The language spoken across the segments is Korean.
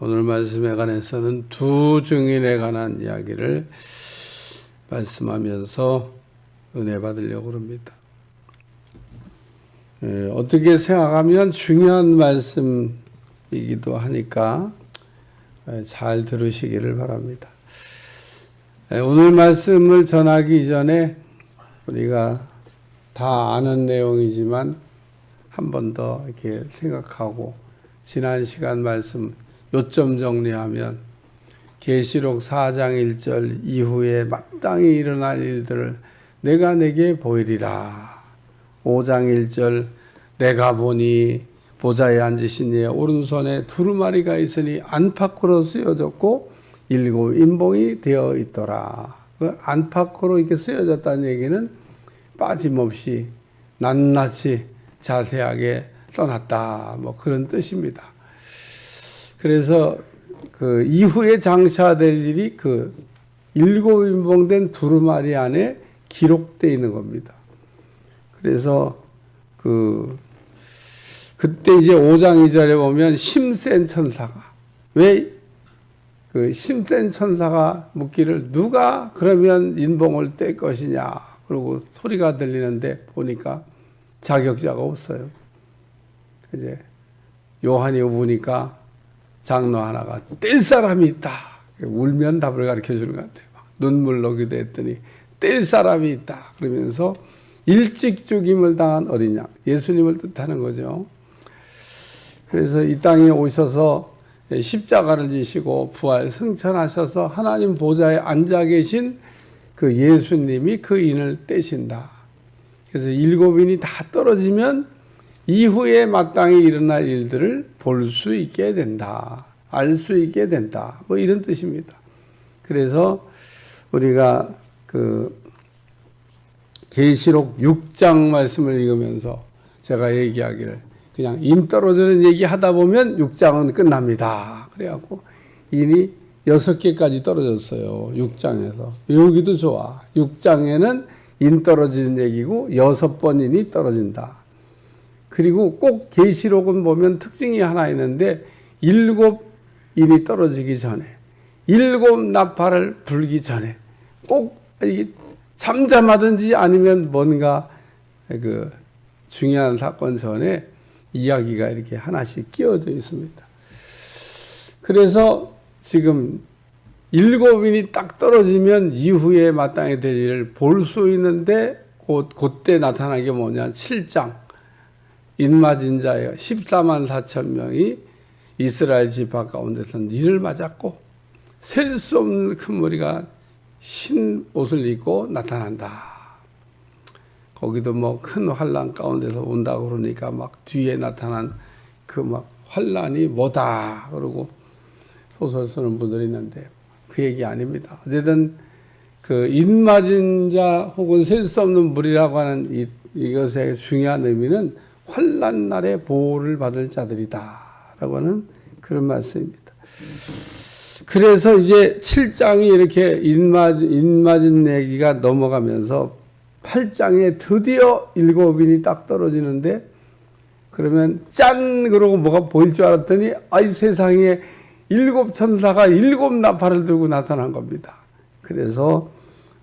오늘 말씀에 관해서는 두 증인에 관한 이야기를 말씀하면서 은혜 받으려고 합니다. 어떻게 생각하면 중요한 말씀이기도 하니까 잘 들으시기를 바랍니다. 오늘 말씀을 전하기 전에 우리가 다 아는 내용이지만 한 번 더 이렇게 생각하고 지난 시간 말씀 요점 정리하면 계시록 4장 1절 이후에 마땅히 일어날 일들을 내가 내게 보이리라. 5장 1절 내가 보니 보좌에 앉으신 이의 오른손에 두루마리가 있으니 안팎으로 쓰여졌고 7 인봉이 되어 있더라. 그 안팎으로 이렇게 쓰여졌다는 얘기는 빠짐없이 낱낱이 자세하게 써놨다. 뭐 그런 뜻입니다. 그래서 그 이후에 장차될 일이 그 7 인봉된 두루마리 안에 기록되어 있는 겁니다. 그래서 그때 이제 5장 2절에 보면 심센 천사가 왜 그 심센 천사가 묻기를 누가 그러면 인봉을 뗄 것이냐 그러고 소리가 들리는데 보니까 자격자가 없어요. 이제 요한이 우니까 장로 하나가 뗄 사람이 있다. 울면 답을 가르쳐 주는 것 같아요. 눈물로 기도했더니 뗄 사람이 있다. 그러면서 일찍 죽임을 당한 어린 양, 예수님을 뜻하는 거죠. 그래서 이 땅에 오셔서 십자가를 지시고 부활 승천하셔서 하나님 보좌에 앉아 계신 그 예수님이 그 인을 떼신다. 그래서 7인이 다 떨어지면 이후에 마땅히 일어날 일들을 볼 수 있게 된다. 알 수 있게 된다. 뭐 이런 뜻입니다. 그래서 우리가 그 계시록 6장 말씀을 읽으면서 제가 얘기하기를 그냥 인 떨어지는 얘기 하다 보면 6장은 끝납니다. 그래갖고 인이 6개까지 떨어졌어요. 6장에서. 여기도 좋아. 6장에는 인 떨어지는 얘기고 6번 인이 떨어진다. 그리고 꼭 계시록은 보면 특징이 하나 있는데 7 인이 떨어지기 전에 7 나팔을 불기 전에 꼭 잠잠하든지 아니면 뭔가 그 중요한 사건 전에 이야기가 이렇게 하나씩 끼워져 있습니다. 그래서 지금 7인이 딱 떨어지면 이후에 마땅히 될 일을 볼 수 있는데 그때 나타난 게 뭐냐 7장 인맞은 자가 14만 4천 명이 이스라엘 지파 가운데서 이를 맞았고 셀 수 없는 큰 무리가 흰 옷을 입고 나타난다. 거기도 뭐 큰 환란 가운데서 온다고 그러니까 막 뒤에 나타난 그 막 환란이 뭐다 그러고 소설 쓰는 분들이 있는데 그 얘기 아닙니다. 어쨌든 그 인맞은 자 혹은 셀 수 없는 무리라고 하는 이것의 중요한 의미는 환란 날에 보호를 받을 자들이다라고 하는 그런 말씀입니다. 그래서 이제 7장이 이렇게 인맞은 얘기가 넘어가면서 8장에 드디어 7인이 딱 떨어지는데 그러면 짠 그러고 뭐가 보일 줄 알았더니 아이 세상에 7 천사가 7 나팔을 들고 나타난 겁니다. 그래서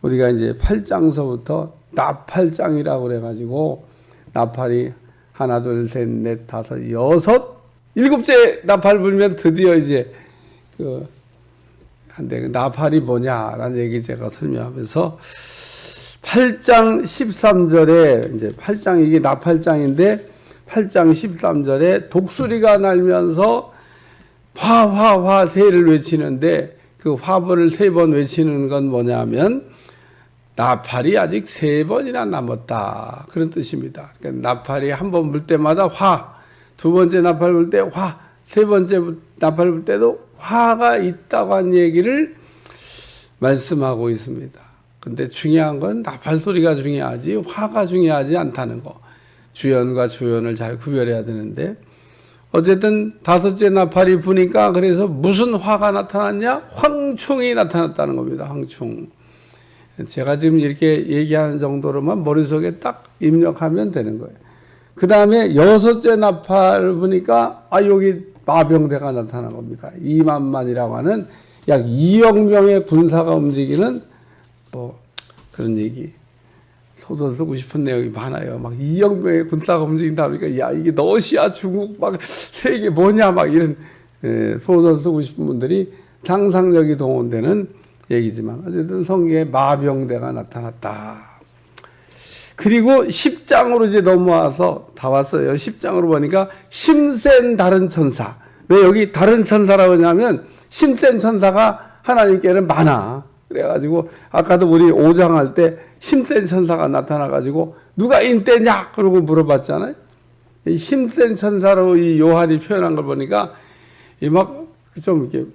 우리가 이제 8장서부터 나팔장이라고 그래가지고 나팔이 하나 둘 셋 넷 다섯 여섯 7째 나팔 불면 드디어 이제 한데 나팔이 뭐냐라는 얘기 제가 설명하면서 8장 13절에 이제 8장 이게 나팔장인데 8장 13절에 독수리가 날면서 화화화 세를 외치는데 그 화벌을 3번 외치는 건 뭐냐면 나팔이 아직 3번이나 남았다 그런 뜻입니다. 그러니까 나팔이 한 번 불 때마다 화, 두 번째 나팔 불 때 화, 세 번째 나팔 불 때도 화가 있다고 한 얘기를 말씀하고 있습니다. 근데 중요한 건 나팔 소리가 중요하지 화가 중요하지 않다는 거. 주연과 조연을 잘 구별해야 되는데 어쨌든 5째 나팔이 부니까 그래서 무슨 화가 나타났냐? 황충이 나타났다는 겁니다. 황충. 제가 지금 이렇게 얘기하는 정도로만 머릿속에 딱 입력하면 되는 거예요. 그 다음에 6째 나팔을 보니까 여기 마병대가 나타난 겁니다. 2만만이라고 하는 약 2억 명의 군사가 움직이는 뭐 그런 얘기. 소설 쓰고 싶은 내용이 많아요. 막 2억 명의 군사가 움직인다 보니까 야 이게 러시아, 중국 막 세계 뭐냐 막 이런 소설 쓰고 싶은 분들이 상상력이 동원되는 얘기지만 어쨌든 성경에 마병대가 나타났다. 그리고 10장으로 이제 넘어와서 다 왔어요. 10장으로 보니까 심센 다른 천사. 왜 여기 다른 천사라고 하냐면 심센 천사가 하나님께는 많아. 그래가지고 아까도 우리 5장 할 때 심센 천사가 나타나가지고 누가 인때냐 그러고 물어봤잖아요. 이 심센 천사로 이 요한이 표현한 걸 보니까 이 막 좀 이렇게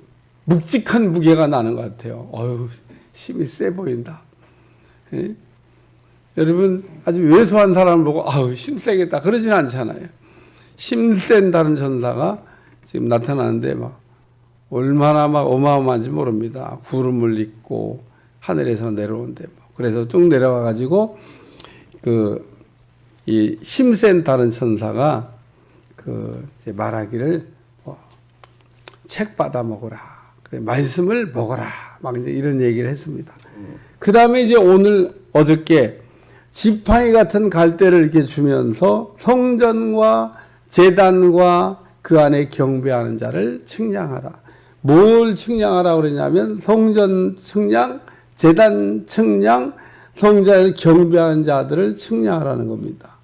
묵직한 무게가 나는 것 같아요. 어휴 힘이 세 보인다. 예? 여러분 아주 왜소한 사람을 보고 아우 힘세겠다 그러진 않잖아요. 힘센 다른 천사가 지금 나타나는데 막 얼마나 막 어마어마한지 모릅니다. 구름을 입고 하늘에서 내려오는데 그래서 쭉 내려와 가지고 이 힘센 다른 천사가 이제 말하기를 책 받아 먹어라. 말씀을 먹어라. 막 이제 이런 얘기를 했습니다. 그 다음에 이제 오늘 어저께 지팡이 같은 갈대를 이렇게 주면서 성전과 제단과 그 안에 경배하는 자를 측량하라. 뭘 측량하라고 그러냐면 성전 측량, 제단 측량, 성전에 경배하는 자들을 측량하라는 겁니다.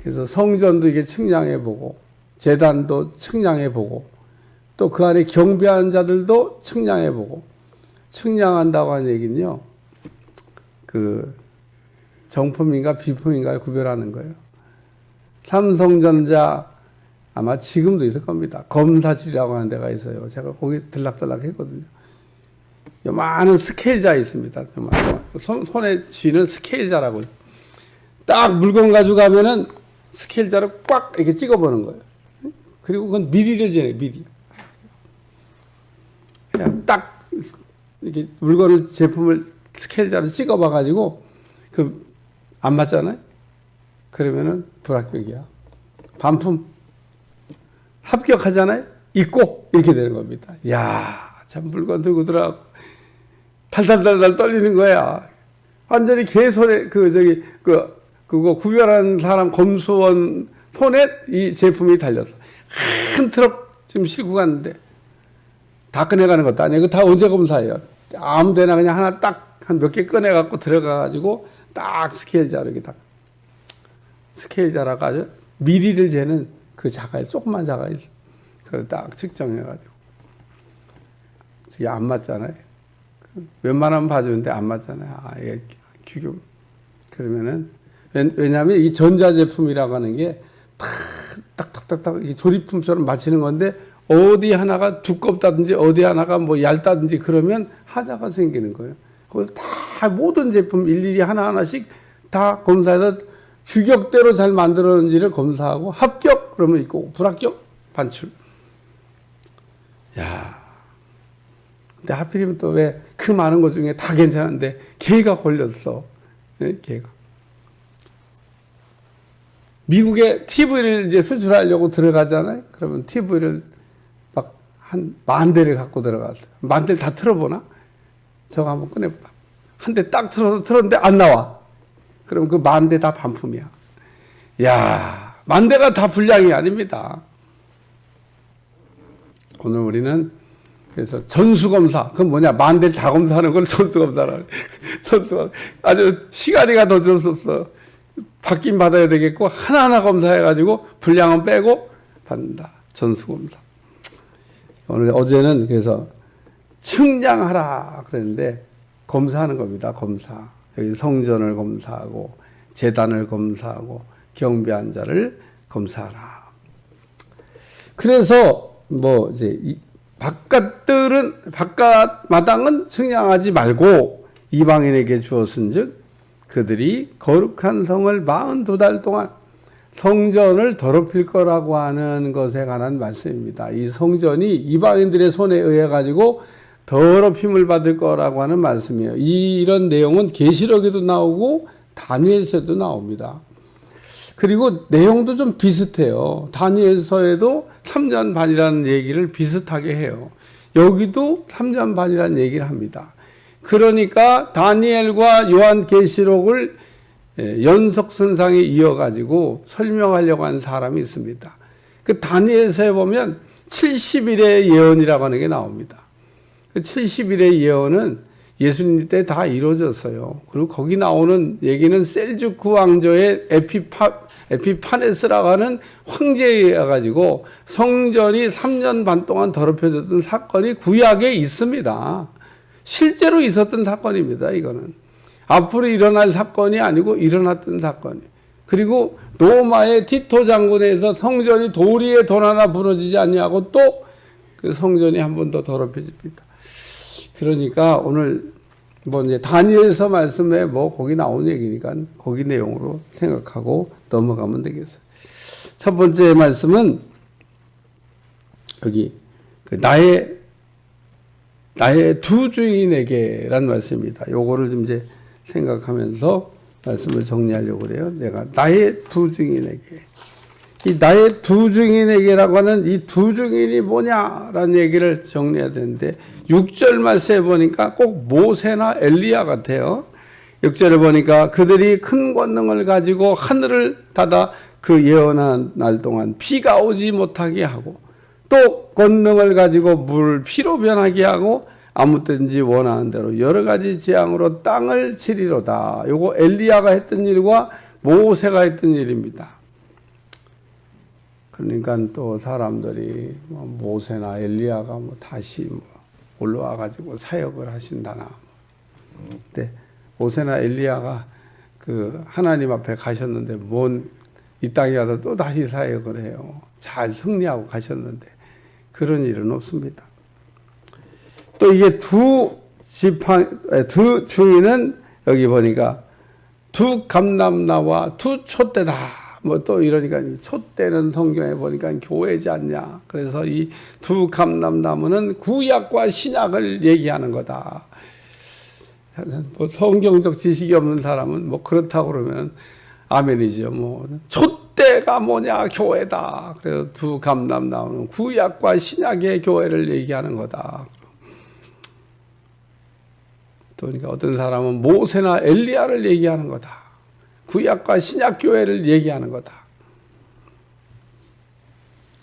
그래서 성전도 이게 측량해보고 제단도 측량해보고 또 그 안에 경배하는 자들도 측량해보고 측량한다고 하는 얘기는요. 정품인가 비품인가 구별하는 거예요. 삼성전자 아마 지금도 있을 겁니다. 검사실이라고 하는 데가 있어요. 제가 거기 들락달락 했거든요. 요만한 스케일자 있습니다. 손에 쥐는 스케일자라고. 딱 물건 가져가면은 스케일자로 꽉 이렇게 찍어보는 거예요. 그리고 그건 미리를 재요, 미리. 그냥 딱 이렇게 물건을, 제품을 스케일자로 찍어봐가지고 안 맞잖아요? 그러면은 불합격이야. 반품. 합격하잖아요? 있고 이렇게 되는 겁니다. 이야, 참 물건 들고 들어가고 달달달달 떨리는 거야. 완전히 개 손에 그거 구별하는 사람 검수원 손에 이 제품이 달려서 큰 트럭 지금 싣고 갔는데 다 꺼내가는 것도 아니에요. 그거 다 언제 검사해요? 아무 데나 그냥 하나 딱 한 몇 개 꺼내갖고 들어가가지고 딱 스케일자로 이렇게 딱 스케일자라고 하죠. 미리를 재는 그 자가에 조그만 자가 있어. 그걸 딱 측정해가지고 이게 안 맞잖아요. 웬만하면 봐주는데 안 맞잖아요. 아, 이게 규격. 그러면은 왜냐하면 이 전자제품이라고 하는 게 딱딱딱딱 조립품처럼 맞히는 건데 어디 하나가 두껍다든지 어디 하나가 뭐 얇다든지 그러면 하자가 생기는 거예요. 그걸 다 모든 제품 일일이 하나하나씩 다 검사해서 규격대로 잘 만들었는지를 검사하고 합격 그러면 있고 불합격 반출. 야, 근데 하필이면 또 왜 그 많은 것 중에 다 괜찮은데 개가 걸렸어. 네? 개가. 미국에 TV를 이제 수출하려고 들어가잖아요. 그러면 TV를 막 한 10,000대를 갖고 들어갔어요. 10,000대를 다 틀어보나? 저거 한번 꺼내봐. 한 대 딱 틀었는데 안 나와. 그럼 그 10,000대 다 반품이야. 야, 10,000대가 다 불량이 아닙니다. 오늘 우리는 그래서 전수검사, 그건 뭐냐? 10,000대를 다 검사하는 걸 전수검사라. 전수검사. 아주 시간이 더 줄 수 없어. 받긴 받아야 되겠고, 하나하나 검사해가지고, 분량은 빼고 받는다. 전수검사. 어제는 그래서 측량하라 그랬는데, 검사하는 겁니다. 검사. 여기 성전을 검사하고, 제단을 검사하고, 경배한 자를 검사하라. 그래서, 바깥 마당은 측량하지 말고, 이방인에게 주었은 즉, 그들이 거룩한 성을 42달 동안 성전을 더럽힐 거라고 하는 것에 관한 말씀입니다. 이 성전이 이방인들의 손에 의해 가지고 더럽힘을 받을 거라고 하는 말씀이에요. 이런 내용은 계시록에도 나오고 다니엘서도 나옵니다. 그리고 내용도 좀 비슷해요. 다니엘서에도 3년 반이라는 얘기를 비슷하게 해요. 여기도 3년 반이라는 얘기를 합니다. 그러니까 다니엘과 요한계시록을 연속선상에 이어가지고 설명하려고 하는 사람이 있습니다. 그 다니엘서에 보면 70일의 예언이라고 하는 게 나옵니다. 그 70일의 예언은 예수님 때 다 이루어졌어요. 그리고 거기 나오는 얘기는 셀주크 왕조의 에피파네스라고 하는 황제여가지고 성전이 3년 반 동안 더럽혀졌던 사건이 구약에 있습니다. 실제로 있었던 사건입니다. 이거는 앞으로 일어날 사건이 아니고 일어났던 사건이. 그리고 로마의 티토 장군에서 성전이 도리에 돈 하나 부러지지 않냐고 또 그 성전이 한 번 더 더럽혀집니다. 그러니까 오늘 뭐 이제 다니엘서 말씀에 뭐 거기 나온 얘기니까 거기 내용으로 생각하고 넘어가면 되겠어요. 첫 번째 말씀은 여기 그 나의 두 주인에게란 말씀입니다. 요거를 좀 이제 생각하면서 말씀을 정리하려고 그래요. 내가 나의 두 주인에게. 이 나의 두 주인에게라고 하는 이 두 주인이 뭐냐라는 얘기를 정리해야 되는데 6절 말씀에 보니까 꼭 모세나 엘리야 같아요. 6절에 보니까 그들이 큰 권능을 가지고 하늘을 닫아 그 예언한 날 동안 비가 오지 못하게 하고 또 권능을 가지고 물을 피로 변하게 하고 아무 때든지 원하는 대로 여러 가지 재앙으로 땅을 치리로다. 요거 엘리야가 했던 일과 모세가 했던 일입니다. 그러니까 또 사람들이 모세나 엘리야가 다시 올라와 가지고 사역을 하신다나. 근데 모세나 엘리야가 그 하나님 앞에 가셨는데 이 땅에 가서 또 다시 사역을 해요. 잘 승리하고 가셨는데 그런 일은 없습니다. 또 이게 두 중인은 여기 보니까 두 감람나와 두 촛대다. 뭐 또 이러니까 촛대는 성경에 보니까 교회지 않냐. 그래서 이 두 감람나무는 구약과 신약을 얘기하는 거다. 뭐 성경적 지식이 없는 사람은 뭐 그렇다고 그러면 아멘이죠. 뭐 촛대가 뭐냐 교회다. 그래서 두 감람나무는 구약과 신약의 교회를 얘기하는 거다. 또 그러니까 어떤 사람은 모세나 엘리야를 얘기하는 거다. 구약과 신약 교회를 얘기하는 거다.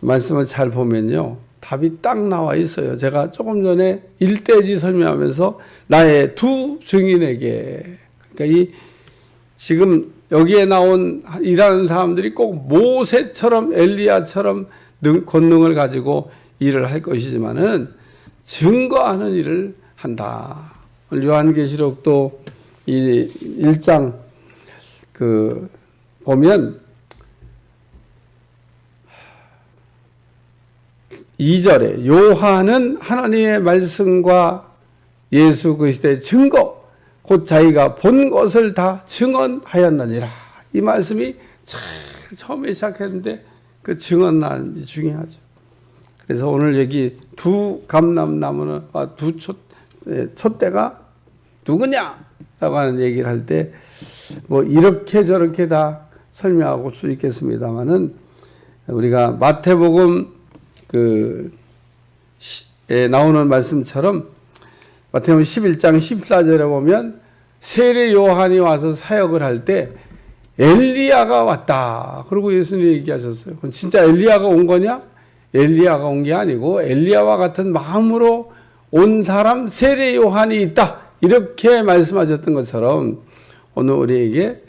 말씀을 잘 보면요. 답이 딱 나와 있어요. 제가 조금 전에 일대지 설명하면서 나의 두 증인에게 그러니까 지금 여기에 나온 일하는 사람들이 꼭 모세처럼 엘리야처럼 권능을 가지고 일을 할 것이지만은 증거하는 일을 한다. 요한계시록도 이 1장 보면 2절에 요한은 하나님의 말씀과 예수 그리스도의 증거 곧 자기가 본 것을 다 증언하였느니라. 이 말씀이 참 처음에 시작했는데 그 증언하는 중요하죠. 그래서 오늘 여기 두 감람나무는 두 촛대가 누구냐라고 하는 얘기를 할 때 뭐 이렇게 저렇게 다 설명하고 수 있겠습니다만은 우리가 마태복음 에 나오는 말씀처럼 마태복음 11장 14절에 보면 세례 요한이 와서 사역을 할 때 엘리야가 왔다. 그리고 예수님이 얘기하셨어요. 그럼 진짜 엘리야가 온 거냐? 엘리야가 온 게 아니고 엘리야와 같은 마음으로 온 사람 세례 요한이 있다. 이렇게 말씀하셨던 것처럼 오늘 우리에게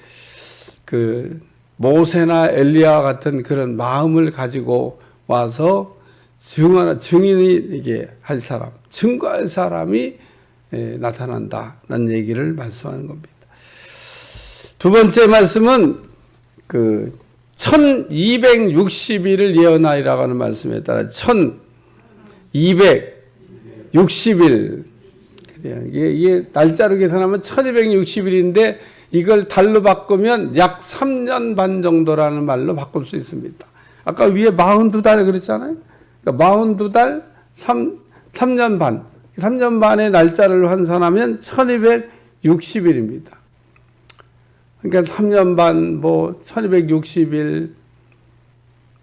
그 모세나 엘리야 같은 그런 마음을 가지고 와서 증인이 할 사람, 증거할 사람이 나타난다는 얘기를 말씀하는 겁니다. 두 번째 말씀은 1260일을 예언하리라고 하는 말씀에 따라 1260일 이게 날짜로 계산하면 1260일인데 이걸 달로 바꾸면 약 3년 반 정도라는 말로 바꿀 수 있습니다. 아까 위에 42달 그랬잖아요. 그러니까 42달 3년 반. 3년 반의 날짜를 환산하면 1260일입니다. 그러니까 3년 반, 1260일,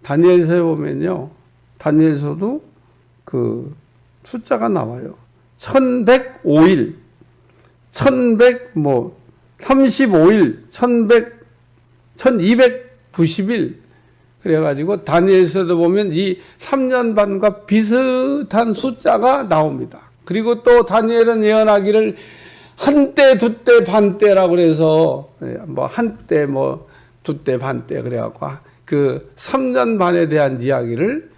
다니엘서에 보면요. 다니엘서도 그 숫자가 나와요. 1105일, 35일, 1290일. 그래가지고 다니엘서도 보면 이 3년 반과 비슷한 숫자가 나옵니다. 그리고 또 다니엘은 예언하기를 한때, 두때, 반때라고 그래서 한때, 두때, 반때 그래갖고 그 3년 반에 대한 이야기를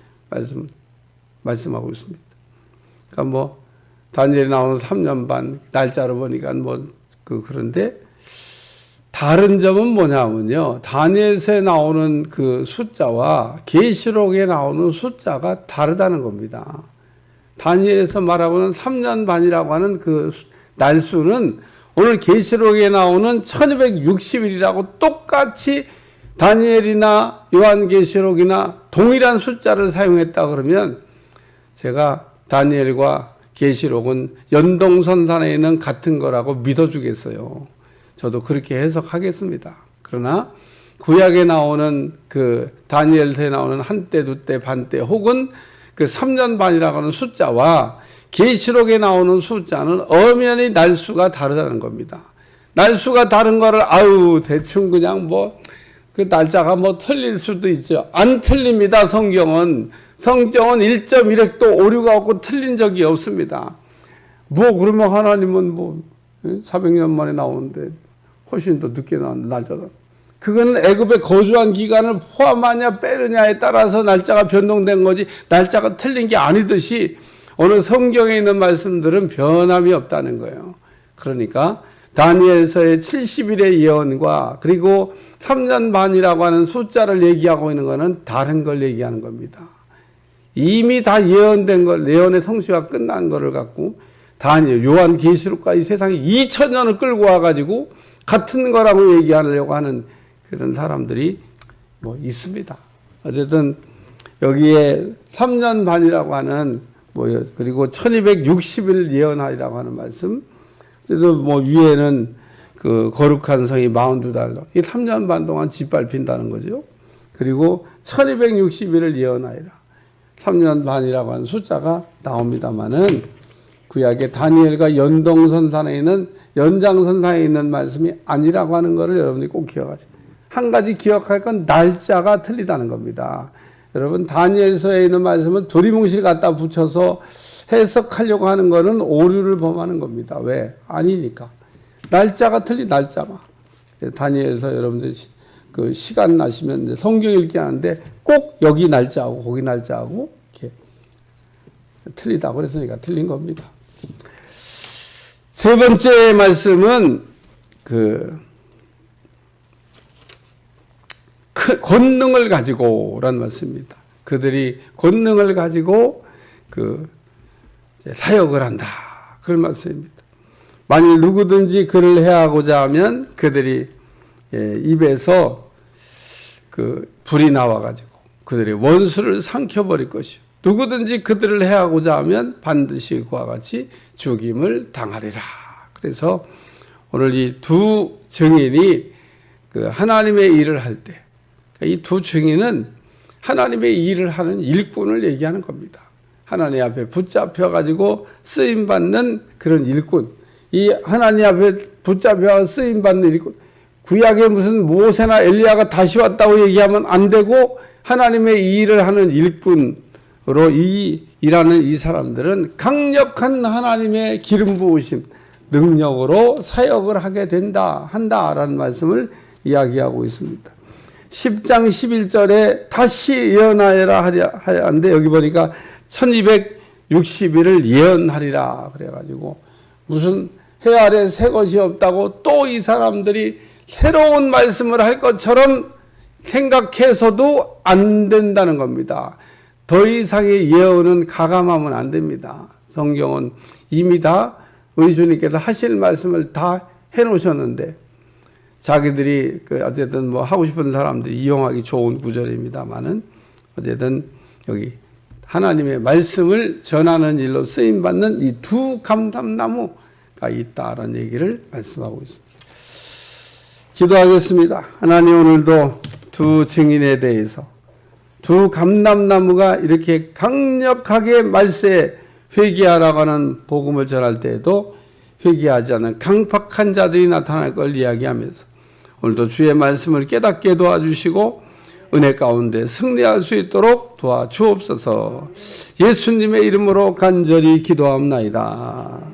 말씀하고 있습니다. 그러니까 다니엘이 나오는 3년 반 날짜로 보니까 그런데 다른 점은 뭐냐면요. 다니엘서에 나오는 그 숫자와 계시록에 나오는 숫자가 다르다는 겁니다. 다니엘에서 말하고는 3년 반이라고 하는 그 날수는 오늘 계시록에 나오는 1260일이라고 똑같이 다니엘이나 요한계시록이나 동일한 숫자를 사용했다 그러면 제가 다니엘과 계시록은 연동선상에 있는 같은 거라고 믿어주겠어요. 저도 그렇게 해석하겠습니다. 그러나 구약에 나오는 그 다니엘서에 나오는 한때, 두때, 반때 혹은 그 3년 반이라고 하는 숫자와 계시록에 나오는 숫자는 엄연히 날수가 다르다는 겁니다. 날수가 다른 거를 대충 그냥 그 날짜가 틀릴 수도 있죠. 안 틀립니다. 성경은 1.1획도 오류가 없고 틀린 적이 없습니다. 그러면 하나님은 400년 만에 나오는데 훨씬 더 늦게 나온 날짜다. 그거는 애굽에 거주한 기간을 포함하냐 빼느냐에 따라서 날짜가 변동된 거지 날짜가 틀린 게 아니듯이 오늘 성경에 있는 말씀들은 변함이 없다는 거예요. 그러니까 다니엘서의 70일의 예언과 그리고 3년 반이라고 하는 숫자를 얘기하고 있는 것은 다른 걸 얘기하는 겁니다. 이미 다 예언된 걸, 예언의 성취가 끝난 거를 갖고 다니엘, 요한계시록까지 세상에 2000년을 끌고 와가지고 같은 거라고 얘기하려고 하는 그런 사람들이 있습니다. 어쨌든 여기에 3년 반이라고 하는 그리고 1260일 예언하리라고 하는 말씀, 그래도 위에는 그 거룩한 성이 42달러, 이 3년 반 동안 짓밟힌다는 거죠. 그리고 1260일을 예언하리라. 3년 반이라고 하는 숫자가 나옵니다만은 구약의 다니엘과 연동선상에 있는 연장선상에 있는 말씀이 아니라고 하는 것을 여러분이 꼭 기억하세요. 한 가지 기억할 건 날짜가 틀리다는 겁니다. 여러분 다니엘서에 있는 말씀은 두리뭉실 갖다 붙여서 해석하려고 하는 것은 오류를 범하는 겁니다. 왜? 아니니까. 날짜가 날짜가. 다니엘서 여러분들 그 시간 나시면 성경 읽기 하는데 꼭 여기 날짜하고 거기 날짜하고 이렇게 틀리다고 그랬으니까 틀린 겁니다. 세 번째 말씀은 권능을 가지고라는 말씀입니다. 그들이 권능을 가지고 사역을 한다. 그런 말씀입니다. 만일 누구든지 그를 해하고자 하면 그들이 입에서 불이 나와가지고 그들의 원수를 삼켜버릴 것이요. 누구든지 그들을 해하고자 하면 반드시 그와 같이 죽임을 당하리라. 그래서 오늘 이 두 증인이 하나님의 일을 할 때, 이 두 증인은 하나님의 일을 하는 일꾼을 얘기하는 겁니다. 하나님 앞에 붙잡혀가지고 쓰임받는 그런 일꾼. 이 하나님 앞에 붙잡혀 쓰임받는 일꾼. 구약에 무슨 모세나 엘리야가 다시 왔다고 얘기하면 안 되고 하나님의 일을 하는 일꾼으로 일하는 이 사람들은 강력한 하나님의 기름 부으심, 능력으로 사역을 하게 한다라는 말씀을 이야기하고 있습니다. 10장 11절에 다시 예언하여라 하는데 여기 보니까 1260일을 예언하리라 그래가지고 무슨 해 아래 새 것이 없다고 또 이 사람들이 새로운 말씀을 할 것처럼 생각해서도 안 된다는 겁니다. 더 이상의 예언은 가감하면 안 됩니다. 성경은 이미 다 우리 주님께서 하실 말씀을 다 해놓으셨는데 자기들이 어쨌든 하고 싶은 사람들이 이용하기 좋은 구절입니다만은 어쨌든 여기 하나님의 말씀을 전하는 일로 쓰임받는 이 두 감람나무가 있다라는 얘기를 말씀하고 있습니다. 기도하겠습니다. 하나님, 오늘도 두 증인에 대해서 두 감람나무가 이렇게 강력하게 말세에 회개하라고 하는 복음을 전할 때에도 회개하지 않는 강팍한 자들이 나타날 걸 이야기하면서 오늘도 주의 말씀을 깨닫게 도와주시고 은혜 가운데 승리할 수 있도록 도와주옵소서. 예수님의 이름으로 간절히 기도합나이다.